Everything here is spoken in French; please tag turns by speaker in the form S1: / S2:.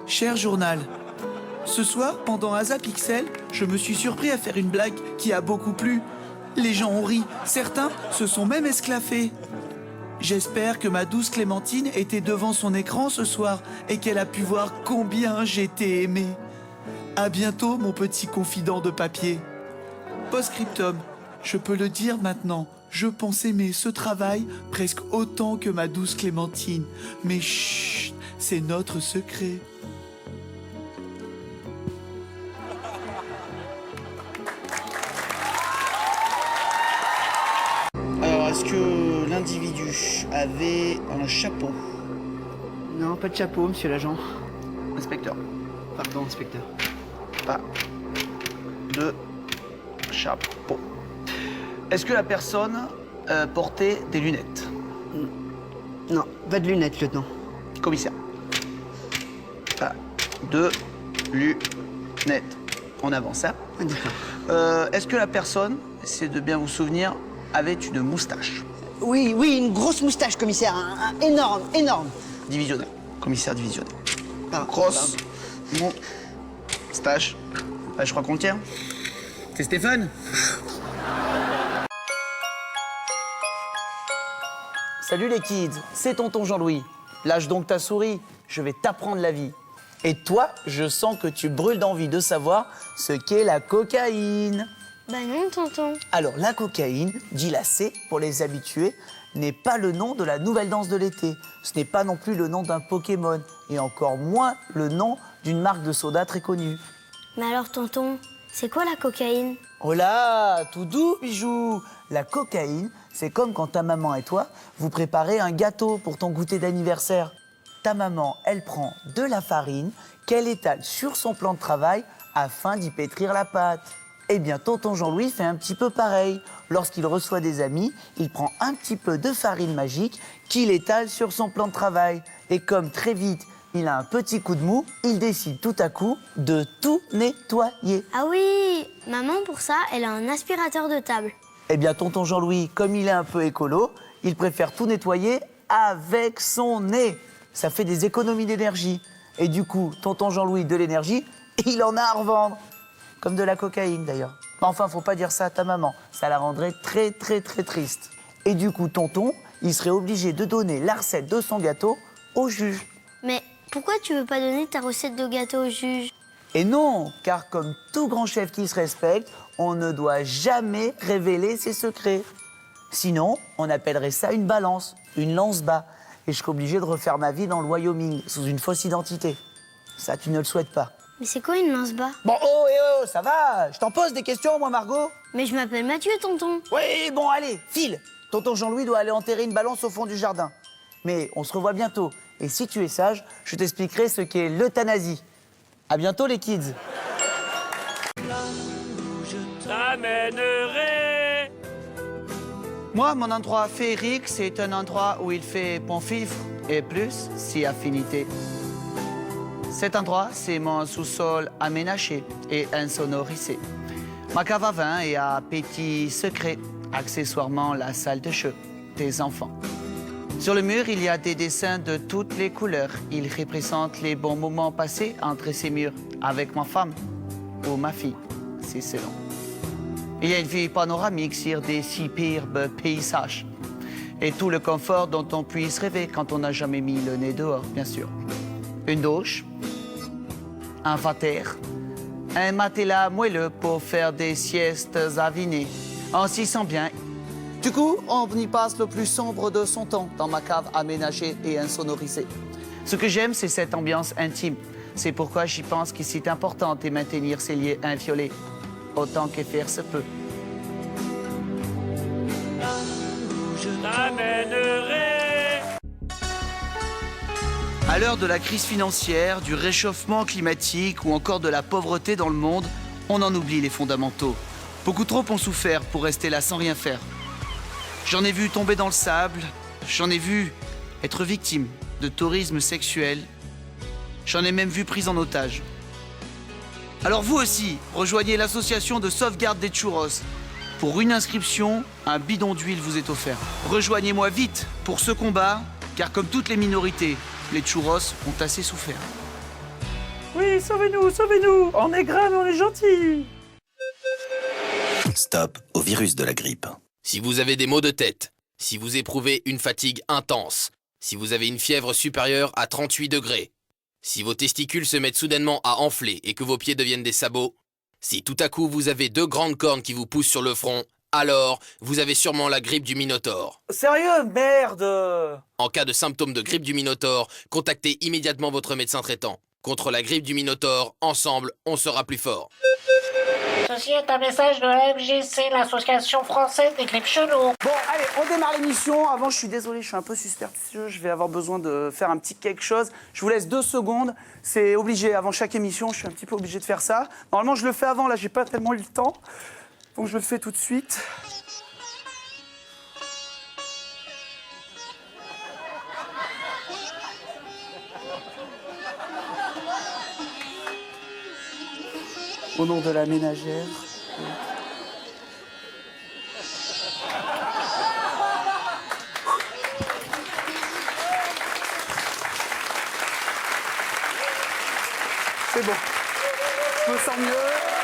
S1: Cher journal, ce soir, pendant Asa Pixel, je me suis surpris à faire une blague qui a beaucoup plu. Les gens ont ri, certains se sont même esclaffés. J'espère que ma douce Clémentine était devant son écran ce soir et qu'elle a pu voir combien j'étais aimé. À bientôt, mon petit confident de papier. Post-scriptum, je peux le dire maintenant, je pense aimer ce travail presque autant que ma douce Clémentine. Mais chut, c'est notre secret.
S2: Alors, est-ce que l'individu avait un chapeau?
S3: Non, pas de chapeau, monsieur l'agent.
S2: Inspecteur.
S3: Pardon, inspecteur.
S2: Pas de chapeau. Est-ce que la personne portait des lunettes?
S3: Non, pas de lunettes, lieutenant.
S2: Commissaire. Pas de lunettes. On avance, hein?
S3: D'accord.
S2: Est-ce que la personne, essayez de bien vous souvenir, avait une moustache?
S3: Oui, une grosse moustache, commissaire. Énorme, énorme.
S2: Divisionnaire. Commissaire divisionnaire.
S3: Pardon,
S2: Grosse moustache. Ah, je crois qu'on le tient. C'est Stéphane? Salut les kids, c'est tonton Jean-Louis. Lâche donc ta souris, je vais t'apprendre la vie. Et toi, je sens que tu brûles d'envie de savoir ce qu'est la cocaïne.
S4: Bah non, tonton.
S2: Alors, la cocaïne, dit la C pour les habitués, n'est pas le nom de la nouvelle danse de l'été. Ce n'est pas non plus le nom d'un Pokémon, et encore moins le nom d'une marque de soda très connue.
S4: Mais alors, tonton, c'est quoi la cocaïne?
S2: Oh là, tout doux, bijou. La cocaïne, c'est comme quand ta maman et toi, vous préparez un gâteau pour ton goûter d'anniversaire. Ta maman, elle prend de la farine qu'elle étale sur son plan de travail afin d'y pétrir la pâte. Eh bien, tonton Jean-Louis fait un petit peu pareil. Lorsqu'il reçoit des amis, il prend un petit peu de farine magique qu'il étale sur son plan de travail. Et comme très vite, il a un petit coup de mou, il décide tout à coup de tout nettoyer.
S4: Ah oui, maman, pour ça, elle a un aspirateur de table.
S2: Eh bien, tonton Jean-Louis, comme il est un peu écolo, il préfère tout nettoyer avec son nez. Ça fait des économies d'énergie. Et du coup, tonton Jean-Louis, de l'énergie, il en a à revendre. Comme de la cocaïne, d'ailleurs. Enfin, faut pas dire ça à ta maman. Ça la rendrait très, très, très triste. Et du coup, tonton, il serait obligé de donner la recette de son gâteau au juge.
S4: Mais pourquoi tu veux pas donner ta recette de gâteau au juge?
S2: Et non, car comme tout grand chef qui se respecte, on ne doit jamais révéler ses secrets. Sinon, on appellerait ça une balance, une lance-bas. Et je serais obligé de refaire ma vie dans le Wyoming, sous une fausse identité. Ça, tu ne le souhaites pas.
S4: Mais c'est quoi une lance-bas?
S2: Bon, ça va. Je t'en pose des questions, moi, Margot.
S4: Mais je m'appelle Mathieu, tonton.
S2: Oui, bon, allez, file. Tonton Jean-Louis doit aller enterrer une balance au fond du jardin. Mais on se revoit bientôt. Et si tu es sage, je t'expliquerai ce qu'est l'euthanasie. À bientôt, les kids.
S5: T'amènerai.
S2: Moi, mon endroit féerique, c'est un endroit où il fait bon vivre et plus si affinité. Cet endroit, c'est mon sous-sol aménagé et insonorisé. Ma cave à vin et à petits secrets, accessoirement la salle de jeu des enfants. Sur le mur, il y a des dessins de toutes les couleurs. Ils représentent les bons moments passés entre ces murs avec ma femme ou ma fille, c'est selon. Il y a une vue panoramique sur des superbes paysages. Et tout le confort dont on puisse rêver quand on n'a jamais mis le nez dehors, bien sûr. Une douche, un water, un matelas moelleux pour faire des siestes avinées. On s'y sent bien. Du coup, on y passe le plus sombre de son temps dans ma cave aménagée et insonorisée. Ce que j'aime, c'est cette ambiance intime. C'est pourquoi j'y pense qu'il est important de maintenir ces liens inviolés, autant que faire se peut.
S5: Je t'amènerai.
S1: À l'heure de la crise financière, du réchauffement climatique ou encore de la pauvreté dans le monde, on en oublie les fondamentaux. Beaucoup trop ont souffert pour rester là sans rien faire. J'en ai vu tomber dans le sable, j'en ai vu être victime de tourisme sexuel, j'en ai même vu prise en otage. Alors vous aussi, rejoignez l'association de sauvegarde des churros.
S2: Pour une inscription, un bidon d'huile vous est offert. Rejoignez-moi vite pour ce combat, car comme toutes les minorités, les churros ont assez souffert.
S5: Oui, sauvez-nous, sauvez-nous. On est gras, mais on est gentils.
S6: Stop au virus de la grippe.
S7: Si vous avez des maux de tête, si vous éprouvez une fatigue intense, si vous avez une fièvre supérieure à 38 degrés, si vos testicules se mettent soudainement à enfler et que vos pieds deviennent des sabots, si tout à coup vous avez 2 grandes cornes qui vous poussent sur le front, alors vous avez sûrement la grippe du Minotaure.
S5: Sérieux, merde.
S7: En cas de symptômes de grippe du Minotaure, contactez immédiatement votre médecin traitant. Contre la grippe du Minotaure, ensemble, on sera plus fort.
S8: Ceci est un message de la MJC, l'association française des grippes chelous.
S2: Bon, allez, on démarre l'émission. Avant, je suis désolé, je suis un peu superstitieux. Je vais avoir besoin de faire un petit quelque chose. Je vous laisse 2 secondes. C'est obligé. Avant chaque émission, je suis un petit peu obligé de faire ça. Normalement, je le fais avant. Là, j'ai pas tellement eu le temps. Donc, je le fais tout de suite. Au nom de la ménagère. C'est bon. Je me sens mieux.